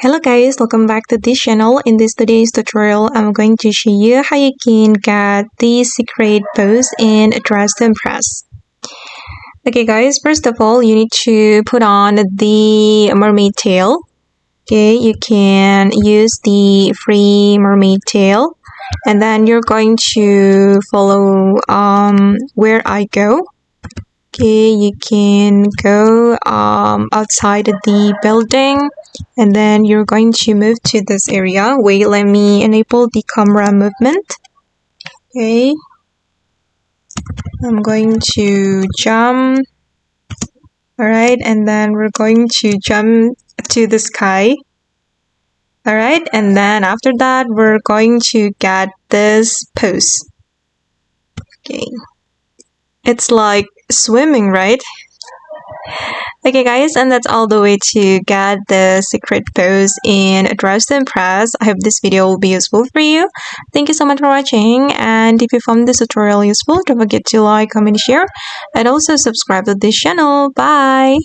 Hello guys, welcome back to this channel. In this today's tutorial, I'm going to show you how you can get the secret pose in Dress to Impress. Okay guys, first of all, you need to put on the mermaid tail. Okay, you can use the free mermaid tail. And then you're going to follow where I go. Okay, you can go outside the building and then you're going to move to this area. Wait, let me enable the camera movement. Okay, I'm going to jump. Alright, and then we're going to jump to the sky. Alright, and then after that, we're going to get this pose. Okay, it's like swimming, right? Okay guys, and that's all the way to get the secret pose in Dress to Impress. I hope this video will be useful for you. Thank you so much for watching, and if you found this tutorial useful, don't forget to like, comment, share, and also subscribe to this channel. Bye!